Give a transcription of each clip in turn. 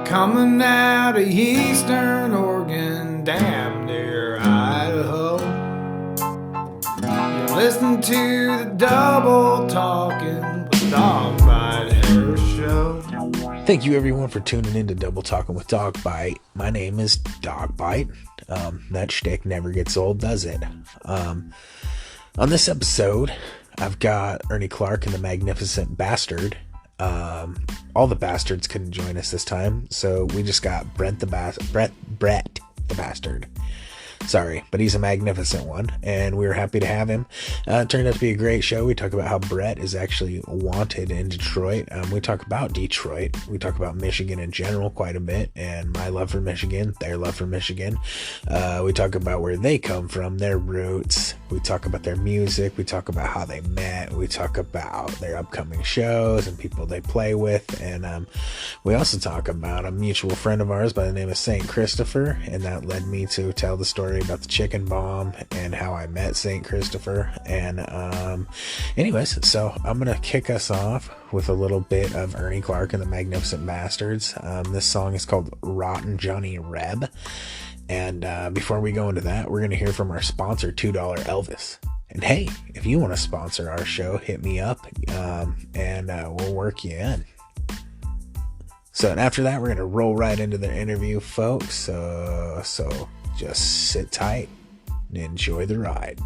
coming out of eastern Oregon, damn near Idaho. You're listening to the Double Talkin' with Dog Bite Hair Show. Thank you everyone for tuning in to Double Talking with Dog Bite. My name is Dog Bite. That shtick never gets old, does it? On this episode, I've got Ernie Clark and the Magnificent Bastard. All the bastards couldn't join us this time, so we just got Brett the Bastard. Sorry, but he's a magnificent one, and we were happy to have him. It turned out to be a great show. We talk about how Brett is actually wanted in Detroit. We talk about Detroit. We talk about Michigan in general quite a bit, and my love for Michigan, their love for Michigan. We talk about where they come from, their roots. We talk about their music. We talk about how they met. We talk about their upcoming shows and people they play with. And we also talk about a mutual friend of ours by the name of St. Christopher, and that led me to tell the story about the chicken bomb and how I met St. Christopher. And anyways, so I'm gonna kick us off with a little bit of Ernie Clark and the Magnificent Bastards. This song is called Rotten Johnny Reb. And before we go into that, we're gonna hear from our sponsor, $2 Elvis. And hey, if you want to sponsor our show, hit me up, and we'll work you in. So, and after that, we're gonna roll right into the interview, folks. So just sit tight and enjoy the ride.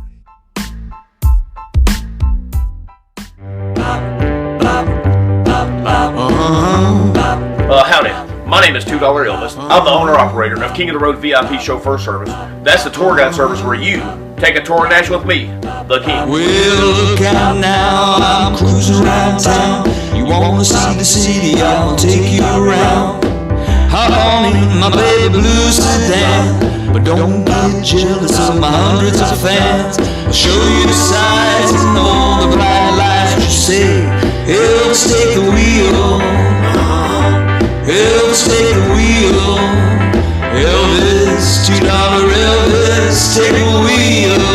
Howdy. My name is $2 Elvis. I'm the owner-operator of King of the Road VIP Chauffeur Service. That's the tour guide service where you take a tour of Nashville with me, the King. Well, look out now, I'm cruising around town. You wanna see the city, I'll take you around. Hop on in my baby blue sedan, but don't get jealous of my hundreds of fans. I'll show you the sights and all the bright lights. You say, Elvis, take the wheel. Elvis, take the wheel. Elvis, $2 Elvis, take the wheel.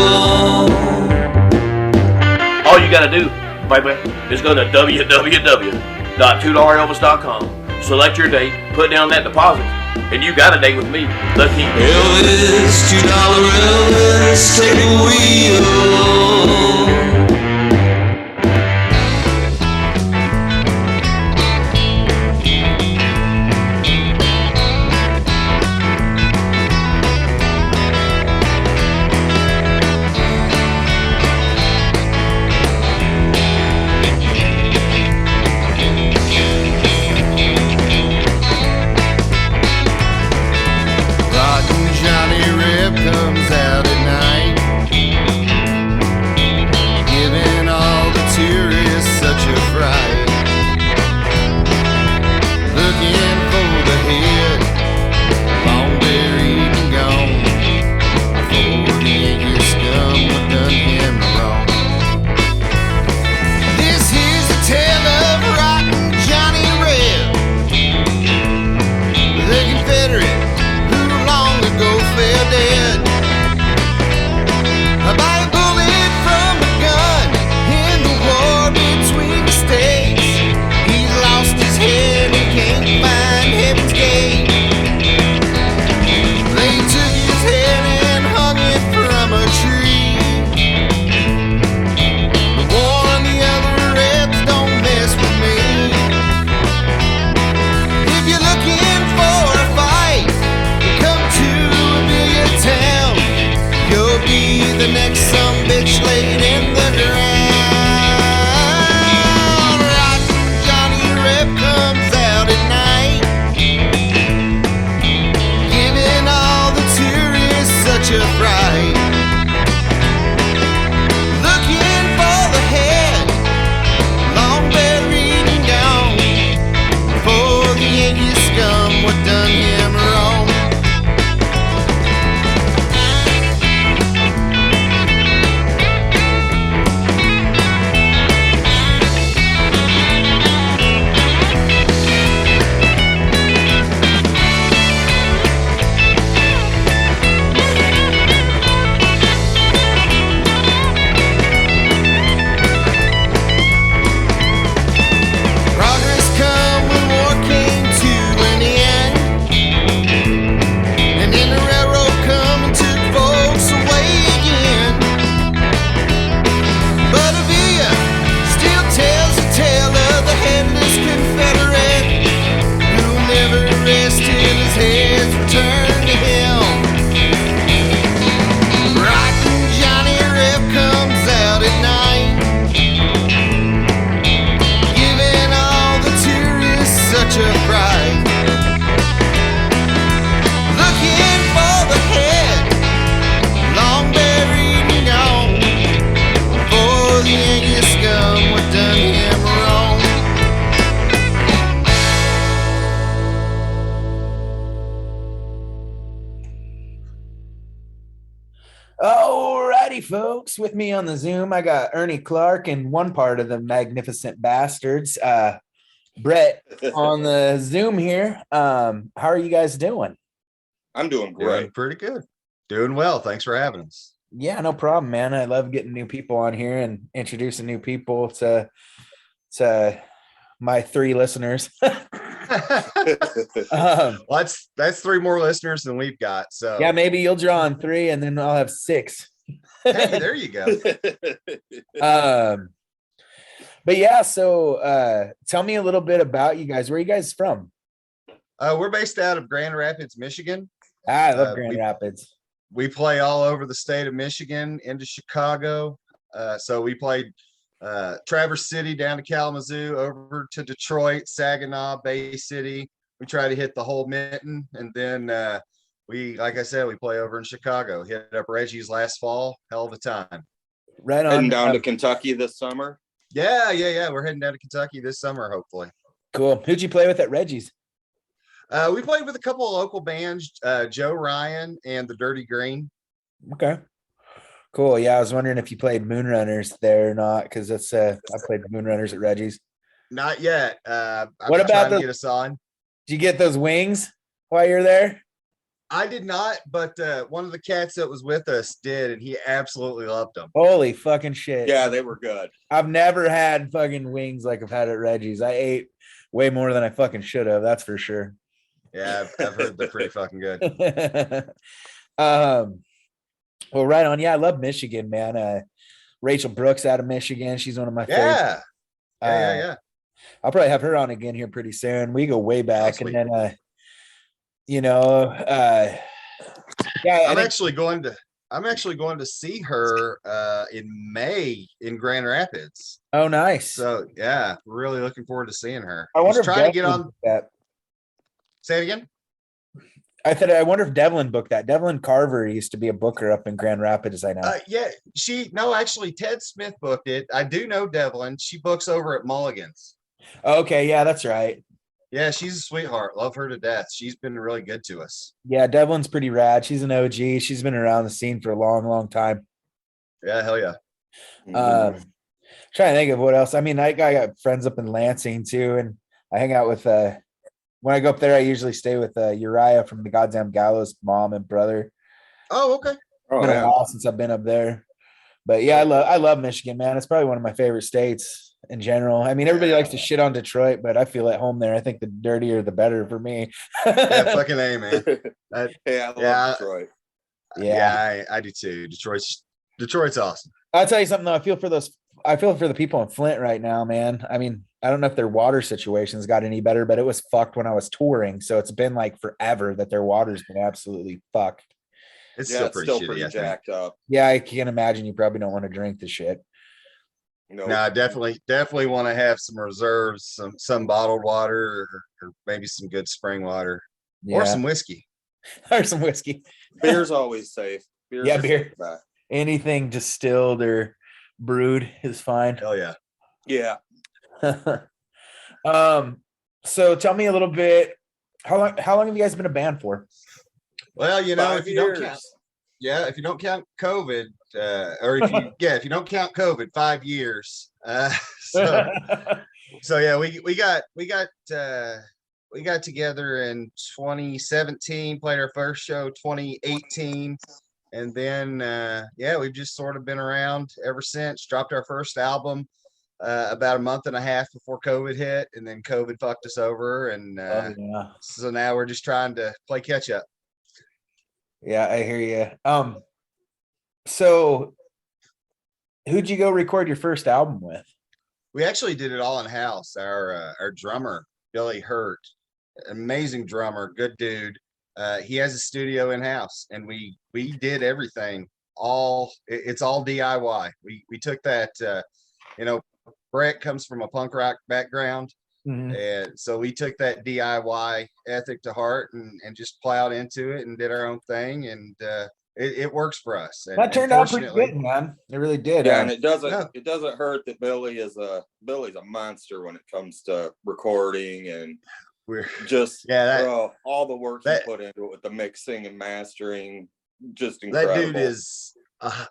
All you gotta do, baby, is go to www.2elvis.com. Select your date, put down that deposit, and you got a date with me, the King. Elvis, $2 Elvis, take the wheel. Johnny Reb comes out at night. howdy, folks. With me on the Zoom, I got Ernie Clark and one part of the Magnificent Bastards, Brett, on the Zoom here. How are you guys doing? I'm doing Doing great. pretty good. Doing well. Thanks for having us. Yeah, no problem, man. I love getting new people on here and introducing new people to my 3 listeners. Well, that's 3 more listeners than we've got. So Yeah, maybe you'll draw on 3 and then I'll have 6. hey, there you go. But yeah, so tell me a little bit about you guys. Where are you guys from? We're based out of Grand Rapids, Michigan. I love Grand Rapids. We play all over the state of Michigan into Chicago. So we played Traverse City down to Kalamazoo, over to Detroit, Saginaw, Bay City. We try to hit the whole mitten, and then like I said, we play over in Chicago. Hit up Reggie's last fall. Hell of a time. Right on. Heading down to Kentucky this summer. Yeah. We're heading down to Kentucky this summer, hopefully. Cool. Who'd you play with at Reggie's? We played with a couple of local bands, Joe Ryan and the Dirty Green. Okay. Cool. Yeah, I was wondering if you played Moonrunners there or not, because that's I played Moonrunners at Reggie's. Not yet. I'm What about trying to get us on? Did you get those wings while you're there? I did not, but one of the cats that was with us did, and he absolutely loved them. Holy fucking shit. Yeah, they were good. I've never had fucking wings like I've had at Reggie's. I ate way more than I fucking should have, that's for sure. Yeah, I've heard they're pretty fucking good. Well, right on. Yeah, I love Michigan, man. Rachel Brooks out of Michigan. She's one of my favorites. Yeah. I'll probably have her on again here pretty soon. We go way back, Sweet. and then yeah, I'm actually going to see her in May in Grand Rapids. Oh, nice. So yeah, really looking forward to seeing her. I wonder if trying to get Devlin on booked that. Say it again. I wonder if Devlin booked that. Devlin Carver used to be a booker up in Grand Rapids, I know. Actually Ted Smith booked it. I do know Devlin. She books over at Mulligan's. Okay, yeah, that's right. Yeah, she's a sweetheart. Love her to death. She's been really good to us. Yeah, Devlin's pretty rad. She's an OG. She's been around the scene for a long, long time. Yeah, hell yeah. Trying to think of what else. I mean, I got friends up in Lansing too, and I hang out with when I go up there, I usually stay with Uriah from the Goddamn Gallows mom and brother. Oh, okay. Oh, Been a yeah. while since I've been up there. But yeah, I love Michigan, man. It's probably one of my favorite states in general. I mean, everybody likes to shit on Detroit, but I feel at home there. I think the dirtier the better for me. Yeah, fucking A, man. Hey, I love Detroit. Yeah, I do too. Detroit's awesome. I'll tell you something though. I feel for the people in Flint right now, man. I mean, I don't know if their water situation's got any better, but it was fucked when I was touring. So it's been like forever that their water's been absolutely fucked. It's Yeah, still it's pretty still shitty. pretty I think. jacked up. Yeah, I can't imagine you probably don't want to drink the shit. No, No, I definitely want to have some reserves, some bottled water, or maybe some good spring water, Yeah. or some whiskey. Or some whiskey. beer's always safe. Beer's Yeah, a beer. safe bet. Anything distilled or brewed is fine. Hell yeah. Yeah. So tell me a little bit. How long have you guys been a band for? Well, 5 if you don't years. count, if you don't count COVID, if you don't count COVID, 5 years. So yeah, we got together in 2017, played our first show 2018, and then we've just sort of been around ever since. Dropped our first album about a month and a half before COVID hit, and then COVID fucked us over, and Yeah. so now we're just trying to play catch up. Yeah, I hear you. So who'd you go record your first album with? We actually did it all in house. Our drummer Billy Hurt, amazing drummer, good dude. He has a studio in house, and we did everything. It's all DIY. We took that. Brett comes from a punk rock background, and so we took that DIY ethic to heart and just plowed into it and did our own thing, and it works for us. That turned out pretty good, man. It really did. Yeah, and it doesn't hurt that Billy's a monster when it comes to recording, and We're just all the work he put into it with the mixing and mastering, just that incredible. dude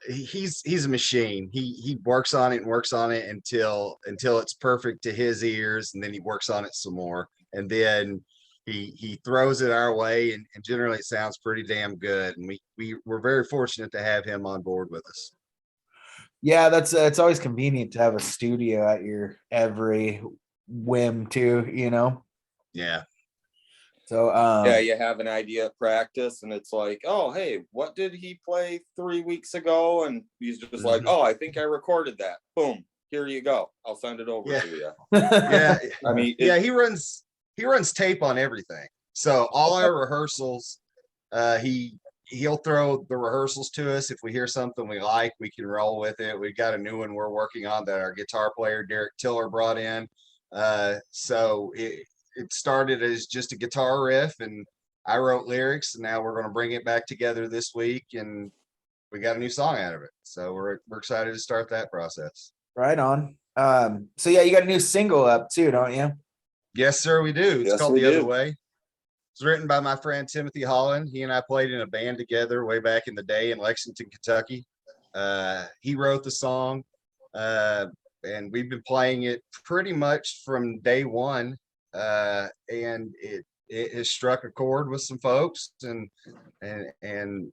He's a machine. He works on it and works on it until it's perfect to his ears, and then he works on it some more, and then he throws it our way, and generally it sounds pretty damn good. And we're very fortunate to have him on board with us. Yeah, that's it's always convenient to have a studio at your every whim too, you know. Yeah. So Yeah, you have an idea at practice, and it's like, oh, hey, what did he play 3 weeks ago? And he's just like, oh, I think I recorded that. Boom, here you go. I'll send it over to you. Yeah. I mean, yeah, he runs tape on everything. So all our rehearsals, he'll throw the rehearsals to us. If we hear something we like, we can roll with it. We've got a new one we're working on that our guitar player Derek Tiller brought in. So it started as just a guitar riff, and I wrote lyrics, and now we're going to bring it back together this week, and we got a new song out of it. So we're excited to start that process. Right on. So yeah, you got a new single up too, don't you? Yes, sir, we do. It's Yes, called we The Other do. Way. It's written by my friend Timothy Holland. He and I played in a band together way back in the day in Lexington, Kentucky. He wrote the song, and we've been playing it pretty much from day one. And it has struck a chord with some folks, and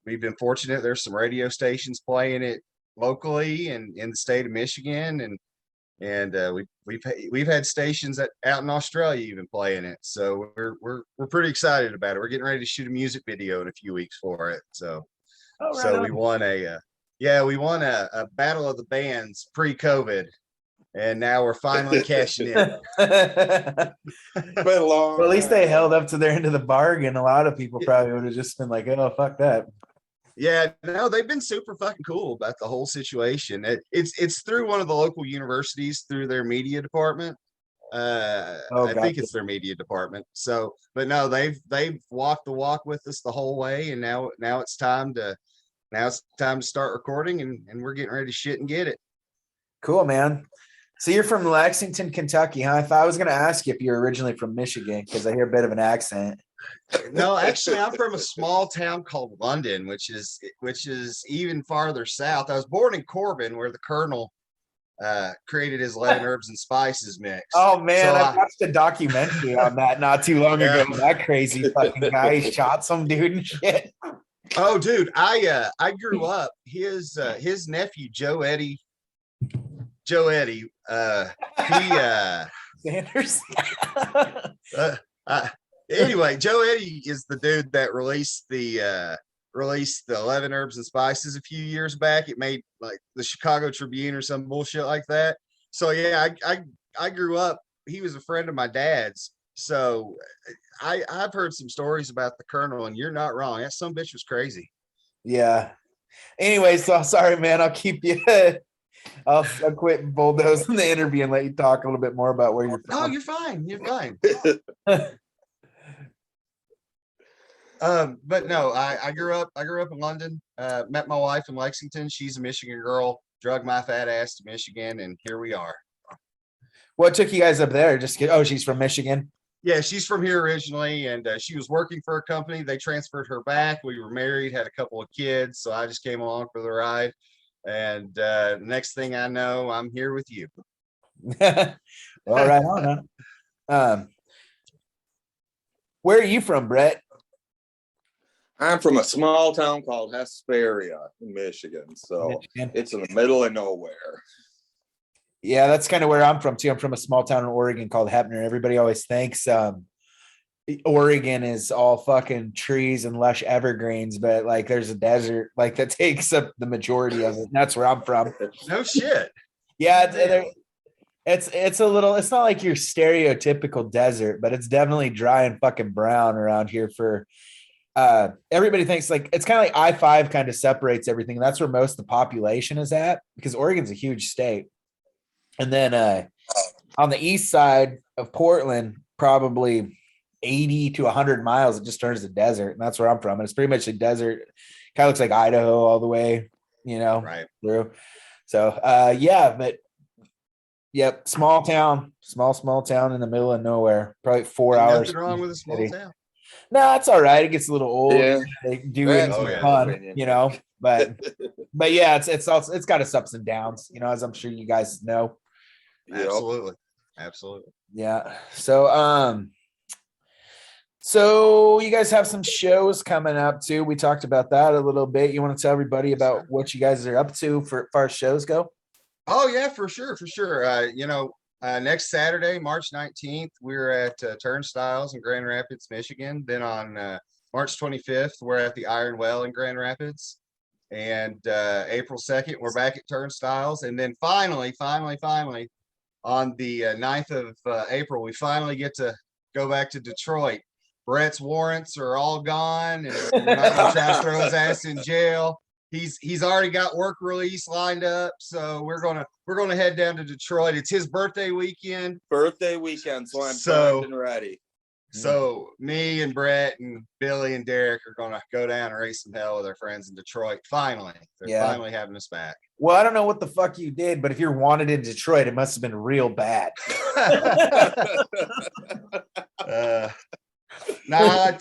we've been fortunate. There's some radio stations playing it locally and in the state of Michigan, and we've had stations out in Australia even playing it. So we're pretty excited about it. We're getting ready to shoot a music video in a few weeks for it. So we won a battle of the bands pre-COVID, and now we're finally cashing in. It's been a long Well, at least they time. held up to their end of the bargain. A lot of people probably would have just been like, "Oh, fuck that." Yeah, no, they've been super fucking cool about the whole situation. It's through one of the local universities through their media department. I think gotcha. it's their media department. So, but no, they've walked the walk with us the whole way, and now it's time to start recording, and we're getting ready to shit and get it. Cool, man. So you're from Lexington, Kentucky, huh? I thought I was going to ask you if you're originally from Michigan because I hear a bit of an accent. No, actually, I'm from a small town called London, which is even farther south. I was born in Corbin, where the Colonel created his 11 herbs and spices mix. Oh man, So I watched a documentary on that not too long ago. That crazy fucking guy shot some dude and shit. Oh, dude, I grew up. His nephew Joe Eddie. Sanders. Anyway, Joe Eddie is the dude that released the 11 herbs and spices a few years back. It made like the Chicago Tribune or some bullshit like that. So yeah, I grew up. He was a friend of my dad's. So I've heard some stories about the Colonel, and you're not wrong. That some bitch was crazy. Yeah. Anyway, so sorry, man. I'll keep you. I'll quit bulldozing the interview and let you talk a little bit more about where you're from. Oh, you're fine. You're fine. But no, I grew up in London, met my wife in Lexington. She's a Michigan girl, drug my fat ass to Michigan, and here we are. What took you guys up there? She's from Michigan. Yeah, she's from here originally, and she was working for a company. They transferred her back. We were married, had a couple of kids, so I just came along for the ride. And next thing I know, I'm here with you. Well, right on, huh? Where are you from, Brett? I'm from a small town called Hesperia in Michigan. So Michigan. it's in the middle of nowhere. Yeah, that's kind of where I'm from too. I'm from a small town in Oregon called Heppner. Everybody always thinks Oregon is all fucking trees and lush evergreens, but like there's a desert like that takes up the majority of it. And that's where I'm from. No shit. Yeah, it's a little. It's not like your stereotypical desert, but it's definitely dry and fucking brown around here. For everybody thinks like it's kind of like I-5 kind of separates everything. That's where most of the population is at because Oregon's a huge state. And then on the east side of Portland, probably 80 to 100 miles, it just turns to desert. And that's where I'm from. And it's pretty much a desert. Kind of looks like Idaho all the way, right through. So, but yep. Small town in the middle of nowhere, probably 4 hours. Nothing wrong with a small town. No, it's all right. It gets a little old. Yeah. They do That's it my fun, opinion. you know. But yeah, it's also it's got its ups and downs, you know, as I'm sure you guys know. Yep. Absolutely. Absolutely. Yeah. So you guys have some shows coming up too. We talked about that a little bit. You want to tell everybody about what you guys are up to for as far as shows go? Oh yeah, for sure, for sure. Next Saturday, March 19th, we're at Turnstiles in Grand Rapids, Michigan. Then on March 25th, we're at the Iron Well in Grand Rapids. And April 2nd, we're back at Turnstiles. And then finally, on the 9th of April, we finally get to go back to Detroit. Brett's warrants are all gone, and we're not going to try to throw his ass in jail. He's already got work release lined up, so we're gonna head down to Detroit. It's his birthday weekend. Birthday weekend, so I'm primed and ready. So me and Brett and Billy and Derek are gonna go down and raise some hell with our friends in Detroit. Finally, they're finally having us back. Well, I don't know what the fuck you did, but if you're wanted in Detroit, it must have been real bad. No, I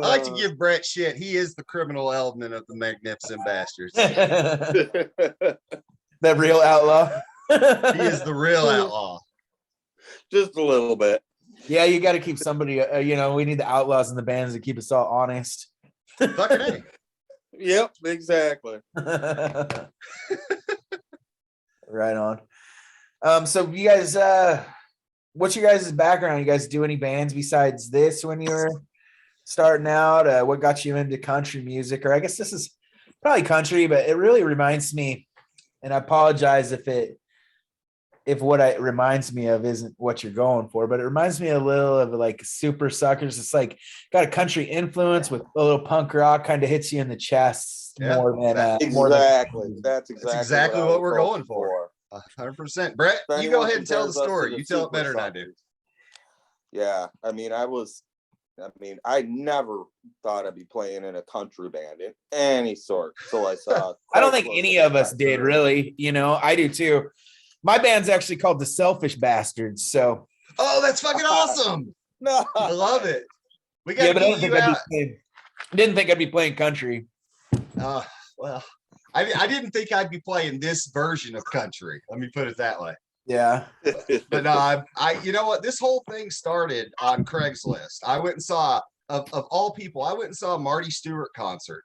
like to give Brett shit. He is the criminal element of the Magnificent Bastards. The real outlaw. He is the real outlaw. Just a little bit. Yeah, you got to keep somebody. We need the outlaws and the bands to keep us all honest. Fucking A. Yep, exactly. Right on. So you guys, what's your guys' background? You guys do any bands besides this when you were starting out? What got you into country music? Or I guess this is probably country, but it really reminds me, and I apologize if what it reminds me of isn't what you're going for, but it reminds me a little of like Super Suckers. It's like got a country influence with a little punk rock, kind of hits you in the chest more than exactly. That's exactly what we're going for. 100%. Brett, you go ahead and tell the story. You tell it better than I do. Yeah, I never thought I'd be playing in a country band in any sort. So I saw. I don't think any of us did, really. I do too. My band's actually called the Selfish Bastards. So. Oh, that's fucking awesome. No, I love it. We got to get you out. Didn't think I'd be playing country. Well, I didn't think I'd be playing this version of country. Let me put it that way. Yeah. But no, you know what? This whole thing started on Craigslist. I went and saw, of all people, I went and saw a Marty Stewart concert.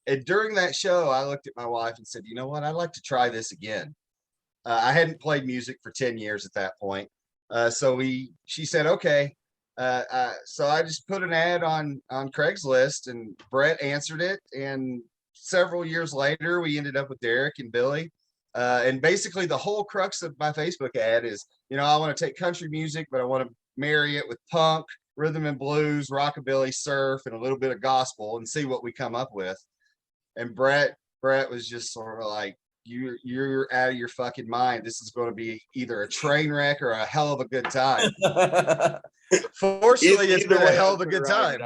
And during that show, I looked at my wife and said, you know what? I'd like to try this again. I hadn't played music for 10 years at that point. She said, okay. So I just put an ad on Craigslist, and Brett answered it. And several years later, we ended up with Derek and Billy. And basically the whole crux of my Facebook ad is, I want to take country music, but I want to marry it with punk, rhythm and blues, rockabilly, surf, and a little bit of gospel, and see what we come up with. And Brett was just sort of like, you're out of your fucking mind. This is going to be either a train wreck or a hell of a good time. Fortunately, it's been a hell of a good time.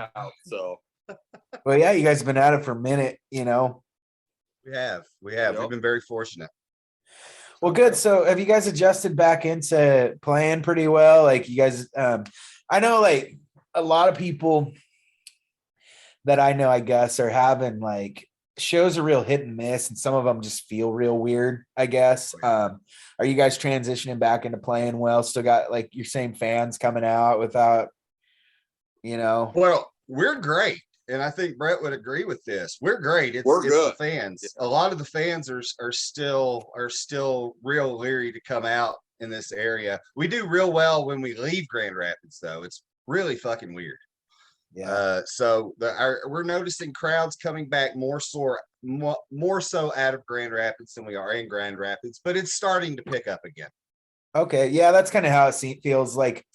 So, well, yeah, you guys have been at it for a minute, We have. Yep. We've been very fortunate. Well, good. So have you guys adjusted back into playing pretty well? Like you guys, I know like a lot of people that I know, I guess, are having like shows are real hit and miss, and some of them just feel real weird, I guess. Are you guys transitioning back into playing well? Still got like your same fans coming out without, Well, we're great. And I think Brett would agree with this. We're great. It's good. The fans. Yeah. A lot of the fans are still real leery to come out in this area. We do real well when we leave Grand Rapids, though. It's really fucking weird. Yeah. So we're noticing crowds coming back more so out of Grand Rapids than we are in Grand Rapids, but it's starting to pick up again. Okay. Yeah, that's kind of how it feels like.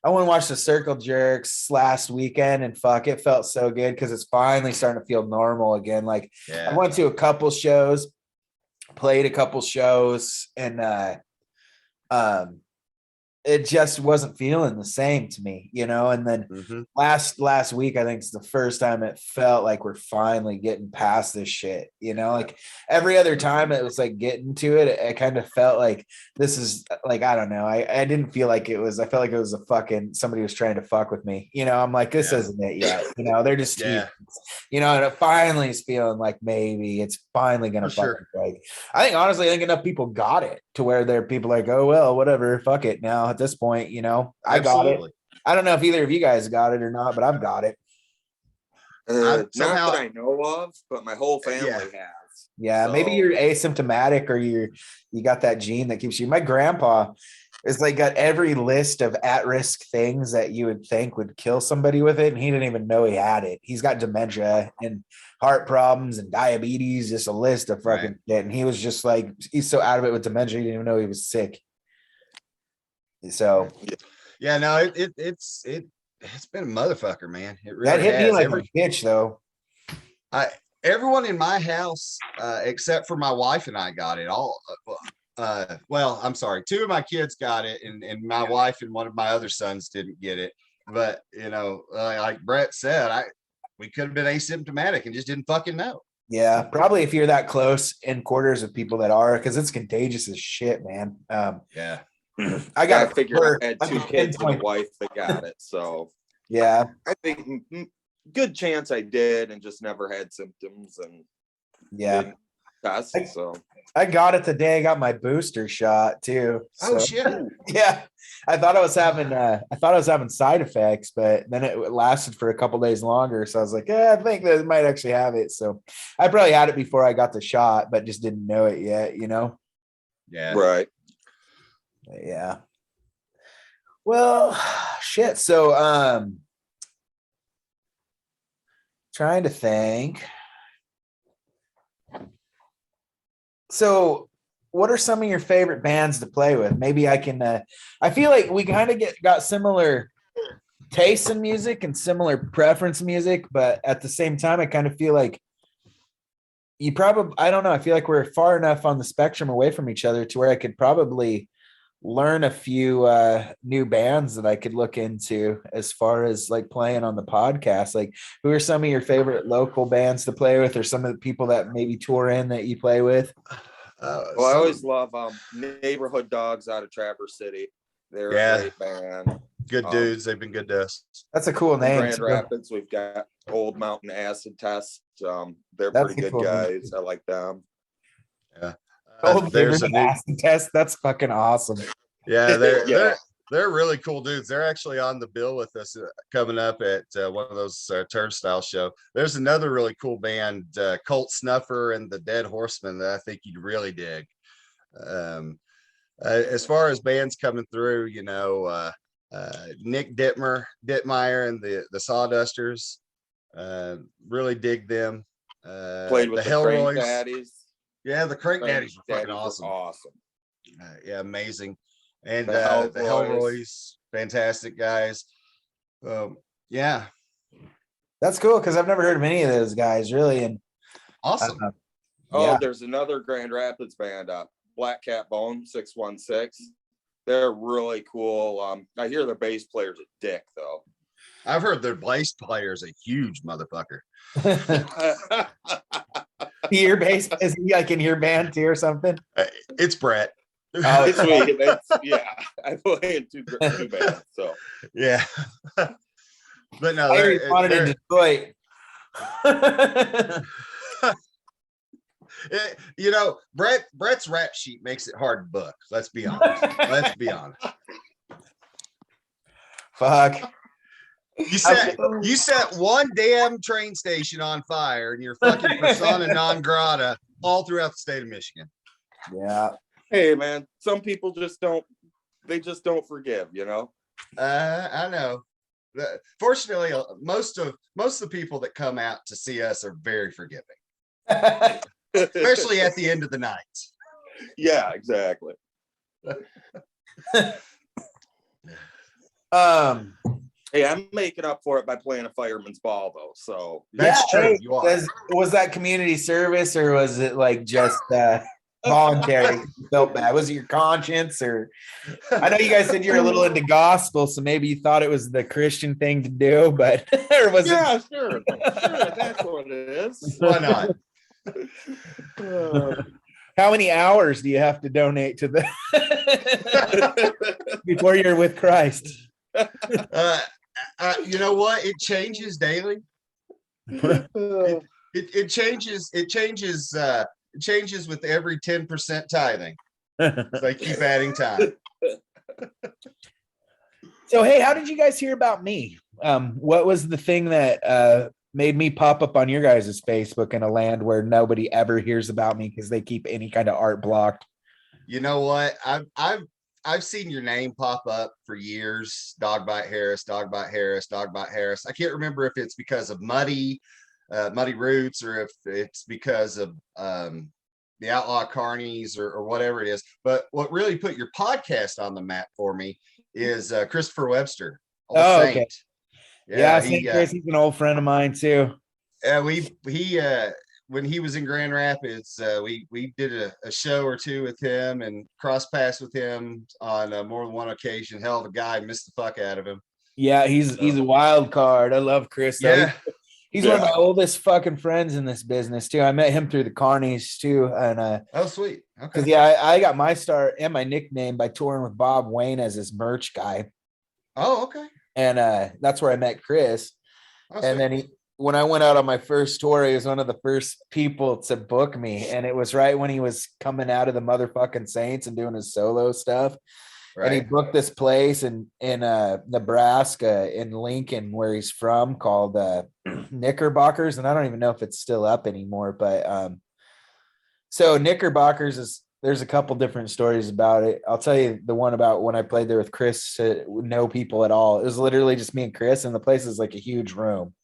I went and watched the Circle Jerks last weekend, and fuck, it felt so good because it's finally starting to feel normal again. Like I went to a couple shows, played a couple shows, and it just wasn't feeling the same to me, you know. And then last week, I think it's the first time it felt like we're finally getting past this shit, you know. Like every other time it was like getting to it, I kind of felt like this is like, I don't know, I didn't feel like it was, I felt like it was a fucking somebody was trying to fuck with me, you know. I'm like, this isn't it yet, you know. They're just you know, and it finally is feeling like maybe it's finally gonna fucking like. I think enough people got it to where there are people like, oh well, whatever, fuck it now at this point, you know. I got it. I don't know if either of you guys got it or not, but I've got it. Not that I know of, but my whole family has. Yeah, so. Maybe you're asymptomatic or you got that gene that keeps you. My grandpa is like got every list of at-risk things that you would think would kill somebody with it, and he didn't even know he had it. He's got dementia and heart problems and diabetes, just a list of fucking shit. And he was just like, he's so out of it with dementia, he didn't even know he was sick. So yeah, no, it's been a motherfucker, man. It really that hit me like a bitch though. Everyone in my house, except for my wife and I got it all. Well, I'm sorry, 2 of my kids got it, and my wife and one of my other sons didn't get it. But you know, like Brett said, we could have been asymptomatic and just didn't fucking know. Yeah, probably if you're that close in quarters with people that are, because it's contagious as shit, man. Yeah. I got to figure I had 2 kids and a wife that got it. So yeah, I think good chance I did and just never had symptoms and test. So I got it the day I got my booster shot too. So, oh shit. Yeah. I thought I was having side effects, but then it lasted for a couple days longer. So I was like, I think that I might actually have it. So I probably had it before I got the shot, but just didn't know it yet, you know? Yeah. Right. Yeah. Well, shit. So, trying to think. So, what are some of your favorite bands to play with? Maybe I can. I feel like we kind of got similar tastes in music and similar preference music, but at the same time, I kind of feel like you probably. I don't know. I feel like we're far enough on the spectrum away from each other to where I could probably learn a few new bands that I could look into as far as like playing on the podcast. Like, who are some of your favorite local bands to play with, or some of the people that maybe tour in that you play with? Well, I always love Neighborhood Dogs out of Traverse City. They're a great band. Good dudes. They've been good to us. That's a cool name. Grand Rapids, we've got Old Mountain Acid Test. They're pretty good guys. I like them. Yeah. There's an acid test. That's fucking awesome. Yeah, they're really cool dudes. They're actually on the bill with us coming up at one of those Turnstile show. There's another really cool band, Colt, Snuffer, and the Dead Horseman, that I think you'd really dig. As far as bands coming through, you know, Nick Dittmeyer and the Sawdusters, really dig them. Played with the Crank Daddies. Yeah, the Crank Daddies were fucking awesome. Yeah, amazing. And the Hellroys, fantastic guys. Yeah, that's cool because I've never heard of any of those guys really. And awesome. There's another Grand Rapids band, Black Cat Bone 616. They're really cool. I hear their bass player's a dick though. I've heard their bass player's a huge motherfucker. Your bass, is he like in your band too or something? It's Brett. Oh, it's sweet. I play in two bands, so yeah. But no, I wanted in Detroit. You know, Brett's rap sheet makes it hard to book. Let's be honest. Fuck. You set one damn train station on fire and you're fucking persona non grata all throughout the state of Michigan. Yeah. Hey man, some people just don't forgive, you know. I know. Fortunately, most of the people that come out to see us are very forgiving. Especially at the end of the night. Yeah, exactly. Hey, I'm making up for it by playing a fireman's ball though. So that's true. Was that community service or was it like just voluntary. You felt bad. Was it your conscience, or I know you guys said you're a little into gospel, so maybe you thought it was the Christian thing to do, but or was Yeah, sure. Sure, that's what it is. Why not? How many hours do you have to donate to the before you're with Christ? You know what? It changes daily. It changes. It changes. It changes with every 10% tithing. So they keep adding time. So hey, how did you guys hear about me? What was the thing that made me pop up on your guys' Facebook in a land where nobody ever hears about me because they keep any kind of art blocked? You know what? I've seen your name pop up for years. Dogbite Harris, Dogbite Harris, Dogbite Harris. I can't remember if it's because of Muddy Roots, or if it's because of the Outlaw Carnies or whatever it is. But what really put your podcast on the map for me is Christopher Webster. Oh, okay. Yeah, he, he's an old friend of mine too. When he was in Grand Rapids, we did a show or two with him and cross paths with him on more than one occasion. Hell of a guy, missed the fuck out of him. Yeah, he's a wild card. I love Chris. Yeah. He's one of my oldest fucking friends in this business too. I met him through the Carnies too, and oh sweet, okay. Because I got my start and my nickname by touring with Bob Wayne as his merch guy. Oh, okay. And that's where I met Chris. Oh, and then when I went out on my first tour, he was one of the first people to book me, and it was right when he was coming out of the motherfucking Saints and doing his solo stuff. Right. And he booked this place in Nebraska, in Lincoln, where he's from, called Knickerbockers. And I don't even know if it's still up anymore. But so Knickerbockers there's a couple different stories about it. I'll tell you the one about when I played there with Chris, no people at all. It was literally just me and Chris, and the place is like a huge room.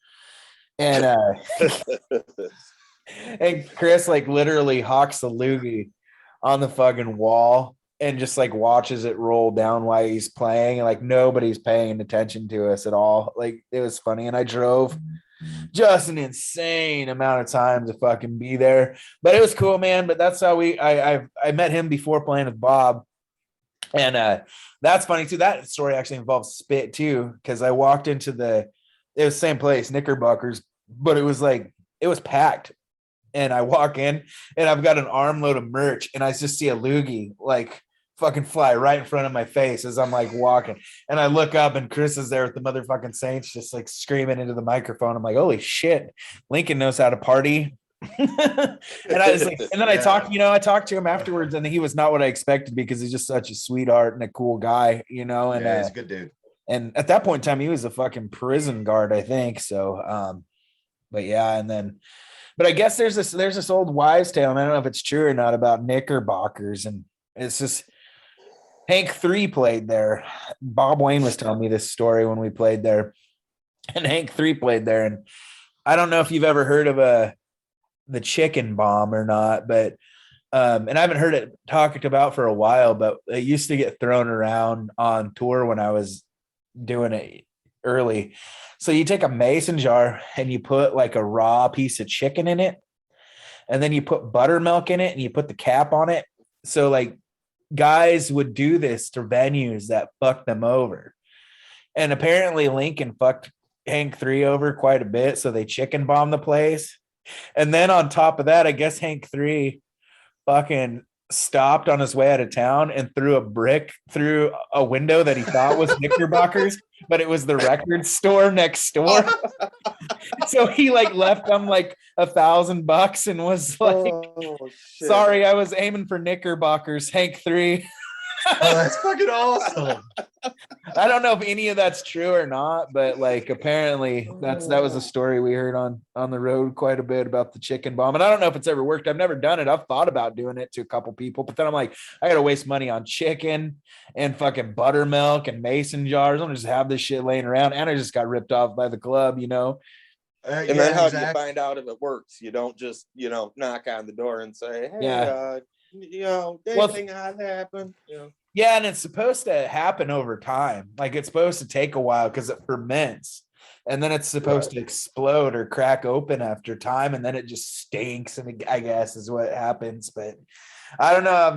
And and Chris like literally hawks the loogie on the fucking wall and just like watches it roll down while he's playing, and like nobody's paying attention to us at all. Like it was funny. And I drove just an insane amount of time to fucking be there, but it was cool, man. But that's how I met him before playing with Bob. And that's funny too. That story actually involves spit too, because I walked into it was the same place, Knickerbockers, but it was packed. And I walk in and I've got an armload of merch, and I just see a loogie like fucking fly right in front of my face as I'm like walking. And I look up and Chris is there with the motherfucking Saints, just like screaming into the microphone. I'm like, holy shit, Lincoln knows how to party. And I was like, and then I talked to him afterwards, and he was not what I expected, because he's just such a sweetheart and a cool guy, and he's a good dude. And at that point in time, he was a fucking prison guard, I think. So, but yeah, but I guess there's this old wives' tale, and I don't know if it's true or not, about Knickerbockers, and it's just Hank 3 played there. Bob Wayne was telling me this story when we played there, and Hank 3 played there, and I don't know if you've ever heard of the chicken bomb or not, but and I haven't heard it talked about for a while, but it used to get thrown around on tour when I was doing it early. So you take a mason jar and you put like a raw piece of chicken in it, and then you put buttermilk in it, and you put the cap on it. So like guys would do this to venues that fucked them over. And apparently Lincoln fucked Hank 3 over quite a bit, so they chicken bombed the place. And then on top of that, I guess Hank 3 fucking stopped on his way out of town and threw a brick through a window that he thought was Knickerbockers, but it was the record store next door. So he like left them like $1,000 and was like, sorry, I was aiming for Knickerbockers, Hank 3. Oh, that's fucking awesome. I don't know if any of that's true or not, but like apparently that was a story we heard on the road quite a bit about the chicken bomb. And I don't know if it's ever worked. I've never done it. I've thought about doing it to a couple people, but then I'm like, I gotta waste money on chicken and fucking buttermilk and mason jars. I'm gonna just have this shit laying around, and I just got ripped off by the club, And then how do you find out if it works? You don't just knock on the door and say, hey, anything odd happen? Yeah, and it's supposed to happen over time. Like it's supposed to take a while because it ferments. and then it's supposed to explode or crack open after time, and then it just stinks, and I guess is what happens. But I don't know. I've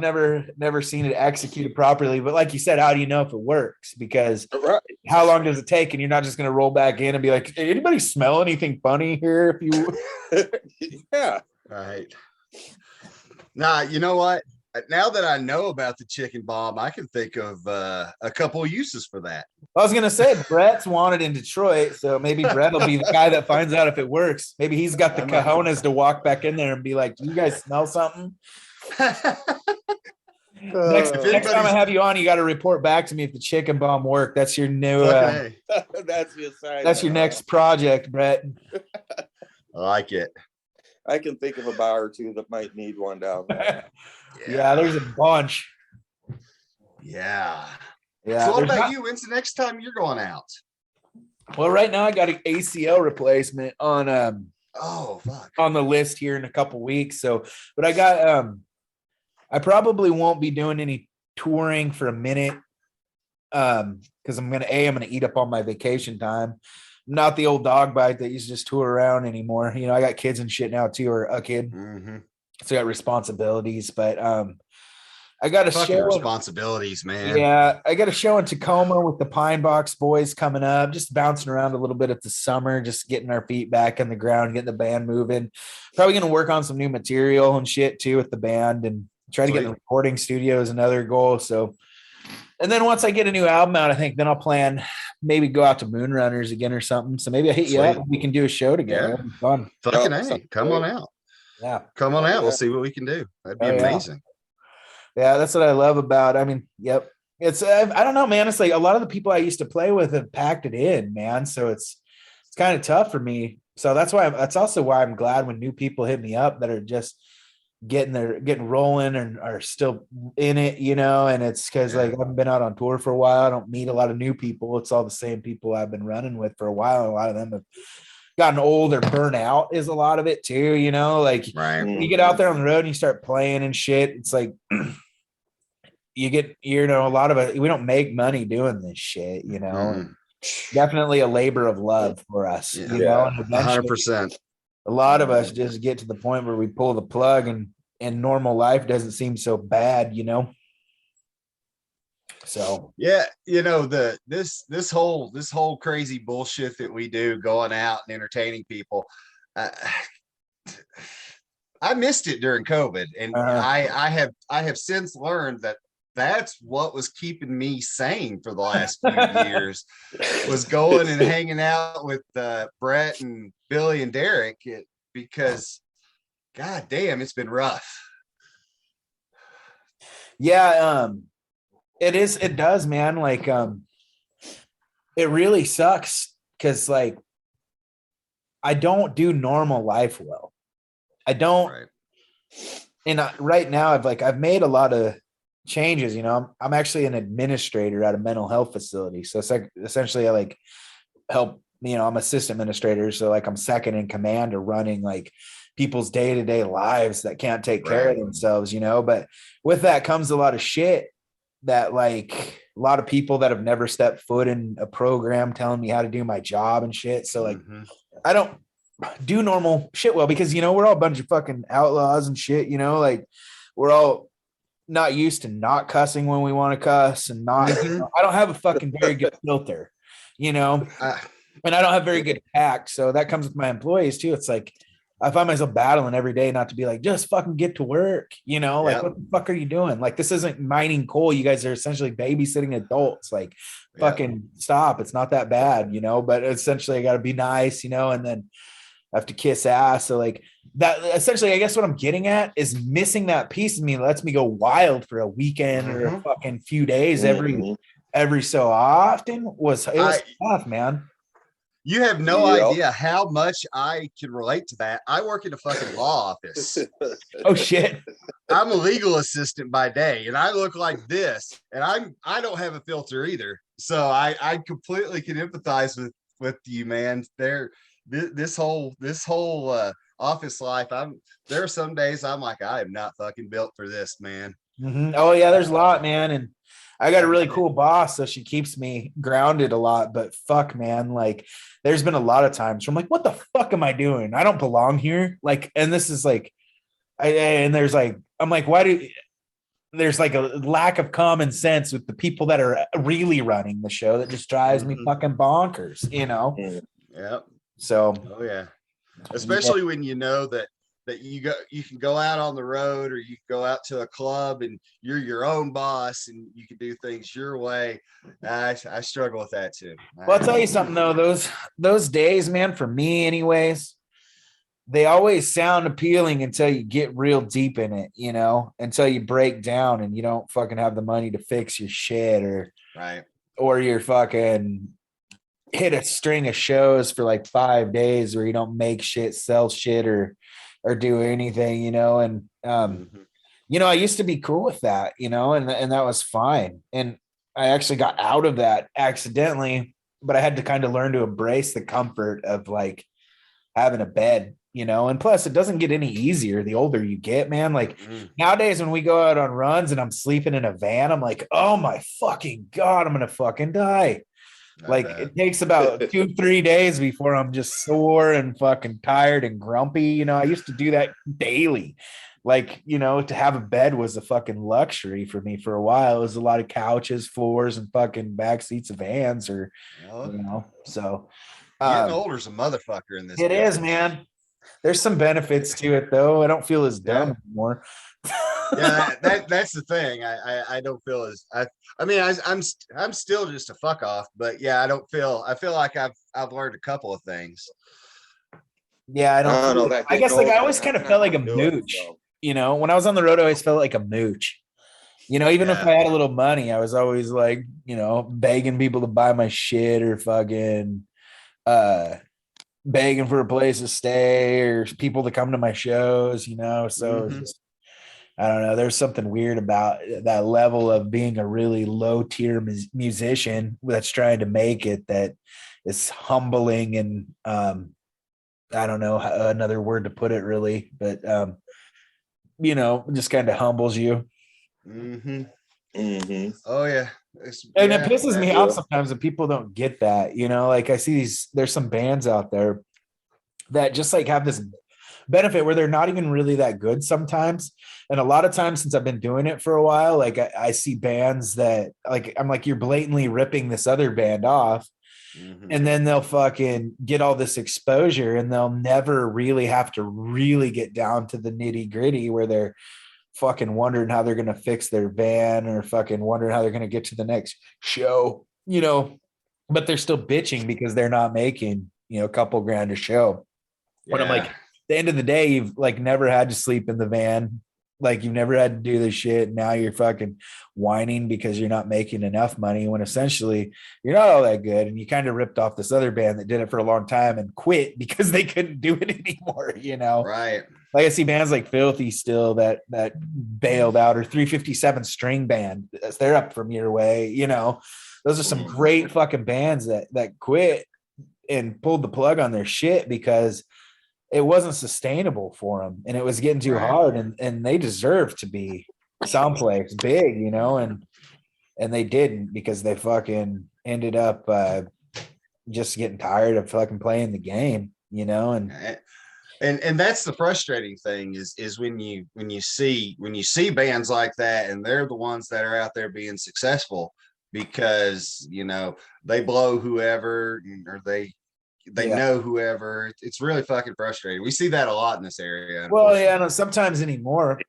never seen it executed properly. But like you said, how do you know if it works? Because how long does it take? And you're not just going to roll back in and be like, hey, anybody smell anything funny here? If you, Yeah. Right. Nah, you know what? Now that I know about the chicken bomb, I can think of a couple uses for that. I was going to say, Brett's wanted in Detroit. So maybe Brett will be the guy that finds out if it works. Maybe he's got the cojones to walk back in there and be like, do you guys smell something? Next time I have you on, you got to report back to me if the chicken bomb worked. That's your new. That's your next project, Brett. I like it. I can think of a bar or two that might need one down there. Yeah, there's a bunch. Yeah. Yeah. So what about you? When's the next time you're going out? Well, right now I got an ACL replacement on on the list here in a couple weeks. So, but I got I probably won't be doing any touring for a minute. Because I'm gonna eat up all my vacation time. I'm not the old dog bite that used to just tour around anymore. You know, I got kids and shit now too, or a kid. Mm-hmm. So I got responsibilities, but I got a show. Responsibilities, man. Yeah, I got a show in Tacoma with the Pine Box Boys coming up. Just bouncing around a little bit at the summer, just getting our feet back on the ground, getting the band moving. Probably gonna work on some new material and shit too with the band, and try to get in the recording studio is another goal. So, and then once I get a new album out, I think then I'll plan maybe go out to Moonrunners again or something. So maybe I hit you up and we can do a show together. Yeah. That'd be fun. Fucking A, come on out. Yeah. Come on out. We'll see what we can do. That'd be amazing. Yeah, that's what I love about. I mean, yep. It's I don't know, man. It's like a lot of the people I used to play with have packed it in, man. So it's kind of tough for me. So that's also why I'm glad when new people hit me up that are just getting rolling and are still in it, you know. And it's because like I haven't been out on tour for a while. I don't meet a lot of new people. It's all the same people I've been running with for a while. A lot of them have gotten old or burnt out is a lot of it too, you know. Like when you get out there on the road and you start playing and shit, it's like you get, you know, a lot of it, we don't make money doing this shit, you know. Definitely a labor of love for us, you know. And 100%. a lot of us just get to the point where we pull the plug and normal life doesn't seem so bad, you know. So yeah, you know, this whole crazy bullshit that we do, going out and entertaining people, I missed it during COVID, and I have since learned that that's what was keeping me sane for the last few years, was going and hanging out with Brett and Billy and Derek, because god damn, it's been rough. Yeah, it does, man. Like it really sucks because like I don't do normal life well. I don't. And right now I've made a lot of changes, you know. I'm actually an administrator at a mental health facility. So it's like essentially I like help, you know, I'm assistant administrator. So like I'm second in command to running like people's day-to-day lives that can't take care of themselves, you know. But with that comes a lot of shit that like a lot of people that have never stepped foot in a program telling me how to do my job and shit. So like I don't do normal shit well because, you know, we're all a bunch of fucking outlaws and shit, you know, like we're all not used to not cussing when we want to cuss and not, you know, I don't have a fucking very good filter, you know, and I don't have very good tact. So that comes with my employees too. It's like, I find myself battling every day not to be like, just fucking get to work, you know, like what the fuck are you doing? Like, this isn't mining coal. You guys are essentially babysitting adults. Like fucking stop. It's not that bad, you know, but essentially I got to be nice, you know, and then I have to kiss ass. So like that, essentially, I guess what I'm getting at is missing that piece of me that lets me go wild for a weekend or a fucking few days every so often was tough, man. You have no idea how much I can relate to that. I work in a fucking law office. Oh shit. I'm a legal assistant by day, and I look like this, and I don't have a filter either. So I completely can empathize with you, man. This whole office life, there are some days I'm like, I am not fucking built for this, man. Oh yeah, there's a lot, man. And I got a really cool boss, so she keeps me grounded a lot. But fuck, man, like there's been a lot of times where I'm like, what the fuck am I doing? I don't belong here. Like, and this is like, and there's like, I'm like, why do there's like a lack of common sense with the people that are really running the show that just drives me fucking bonkers, you know? Yep. So, oh yeah, especially when you know that you can go out on the road, or you can go out to a club and you're your own boss and you can do things your way. I struggle with that too. Well, I'll tell you something though, those days, man, for me anyways, they always sound appealing until you get real deep in it, you know, until you break down and you don't fucking have the money to fix your shit, or you're fucking hit a string of shows for like 5 days where you don't make shit, sell shit, or do anything, you know. And you know, I used to be cool with that, you know, and that was fine. And I actually got out of that accidentally, but I had to kind of learn to embrace the comfort of like having a bed, you know. And plus it doesn't get any easier the older you get, man. Like nowadays when we go out on runs and I'm sleeping in a van, I'm like, oh my fucking God, I'm gonna fucking die. Like it takes about 2-3 days before I'm just sore and fucking tired and grumpy. You know, I used to do that daily. Like, you know, to have a bed was a fucking luxury for me for a while. It was a lot of couches, floors, and fucking back seats of vans, or you know. So getting older is a motherfucker in this. It is, man. There's some benefits to it though. I don't feel as dumb anymore. Yeah, that's the thing. I don't feel as I mean I'm still just a fuck off, but yeah, I feel like I've learned a couple of things. Yeah, I don't know that. I guess like I always kind of felt like a mooch. You know, when I was on the road, I always felt like a mooch. You know, even if I had a little money, I was always like, you know, begging people to buy my shit, or fucking begging for a place to stay, or people to come to my shows, you know. So it's just, I don't know. There's something weird about that level of being a really low tier musician that's trying to make it, that is humbling. And I don't know another word to put it really, but you know, just kind of humbles you. Oh yeah. And it pisses me off sometimes that people don't get that, you know. Like I see there's some bands out there that just like have this benefit where they're not even really that good sometimes. And a lot of times since I've been doing it for a while, like I see bands that like, I'm like, you're blatantly ripping this other band off. And then they'll fucking get all this exposure and they'll never really have to really get down to the nitty gritty where they're fucking wondering how they're going to fix their van, or fucking wondering how they're going to get to the next show, you know, but they're still bitching because they're not making, you know, a couple grand a show. But I'm like, at the end of the day, you've like never had to sleep in the van. Like you've never had to do this shit. Now you're fucking whining because you're not making enough money when essentially you're not all that good. And you kind of ripped off this other band that did it for a long time and quit because they couldn't do it anymore, you know? Right. Like I see bands like Filthy still that bailed out, or 357 String Band. They're up from your way, you know? Those are some great fucking bands that quit and pulled the plug on their shit because it wasn't sustainable for them and it was getting too hard, and they deserve to be someplace big, you know, and they didn't because they fucking ended up just getting tired of fucking playing the game, you know. And that's the frustrating thing is when you see bands like that and they're the ones that are out there being successful because, you know, they blow whoever, or they know whoever. It's really fucking frustrating. We see that a lot in this area. Well, yeah, no, sometimes anymore.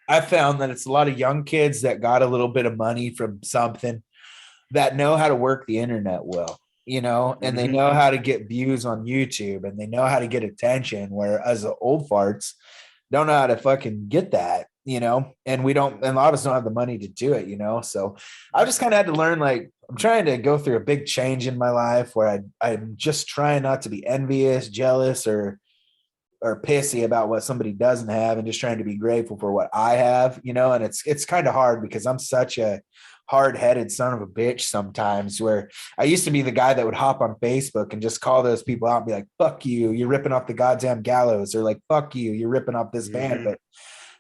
I found that it's a lot of young kids that got a little bit of money from something that know how to work the internet well, you know, and they know how to get views on YouTube and they know how to get attention, whereas the old farts don't know how to fucking get that, you know, and a lot of us don't have the money to do it, you know. So I just kind of had to learn, like, I'm trying to go through a big change in my life where I'm just trying not to be envious, jealous, or pissy about what somebody doesn't have, and just trying to be grateful for what I have, you know. And it's kind of hard because I'm such a hard-headed son of a bitch sometimes, where I used to be the guy that would hop on Facebook and just call those people out and be like, fuck you, you're ripping off the goddamn gallows, or like, fuck you, you're ripping off this band. But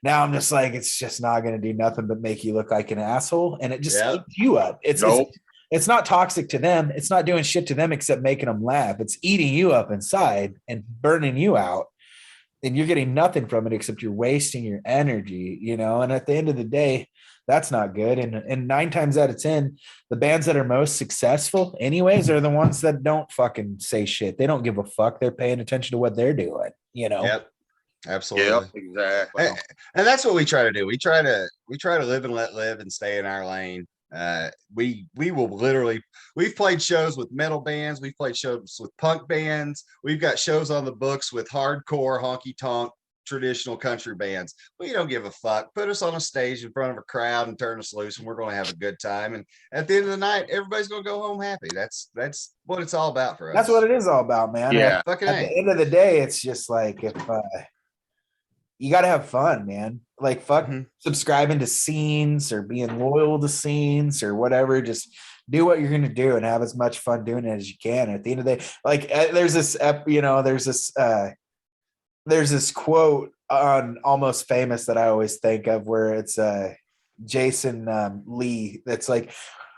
now I'm just like, it's just not going to do nothing but make you look like an asshole. And it just Yep. eats you up. Nope. It's not toxic to them. It's not doing shit to them except making them laugh. It's eating you up inside and burning you out. And you're getting nothing from it except you're wasting your energy, you know? And at the end of the day, that's not good. And 9 times out of 10, the bands that are most successful anyways are the ones that don't fucking say shit. They don't give a fuck. They're paying attention to what they're doing, you know? Yep. Absolutely. Yep, exactly. And that's what we try to do. We try to live and let live and stay in our lane. We will literally, we've played shows with metal bands, we've played shows with punk bands, we've got shows on the books with hardcore honky tonk traditional country bands. We don't give a fuck. Put us on a stage in front of a crowd and turn us loose, and we're going to have a good time. And at the end of the night, everybody's going to go home happy. That's what it's all about for us. That's what it is all about, man. Yeah. Fucking At the end of the day, it's just like, if you got to have fun, man. Like, fuck subscribing to scenes or being loyal to scenes or whatever. Just do what you're going to do and have as much fun doing it as you can. At the end of the day, like, there's this quote on Almost Famous that I always think of, where it's Jason Lee. That's like,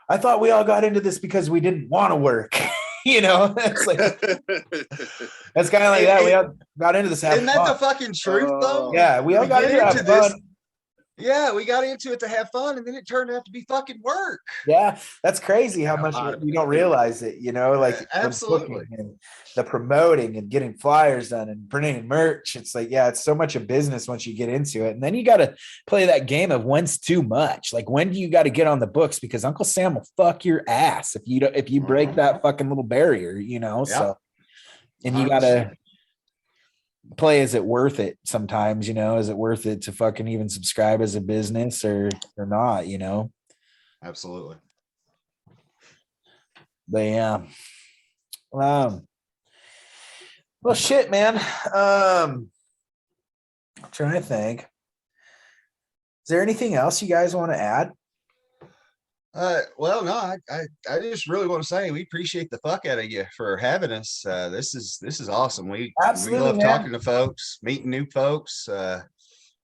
I thought we all got into this because we didn't want to work. You know, it's like, that's kind of like that. We all got into this. Isn't that the fucking truth, though? Yeah, we all got into this. Yeah, we got into it to have fun, and then it turned out to be fucking work. Yeah, that's crazy how much you don't realize it, you know, like absolutely. And the promoting and getting flyers done and printing merch. It's like, yeah, it's so much a business once you get into it. And then you got to play that game of when's too much. Like, when do you got to get on the books? Because Uncle Sam will fuck your ass if you break that fucking little barrier, you know. Yep. So, and you got to play, is it worth it sometimes, you know? Is it worth it to fucking even subscribe as a business or not, you know? Absolutely. But yeah. Well, shit, man. I'm trying to think. Is there anything else you guys want to add? Well, no, I just really want to say we appreciate the fuck out of you for having us. This is awesome. We love talking to folks, meeting new folks.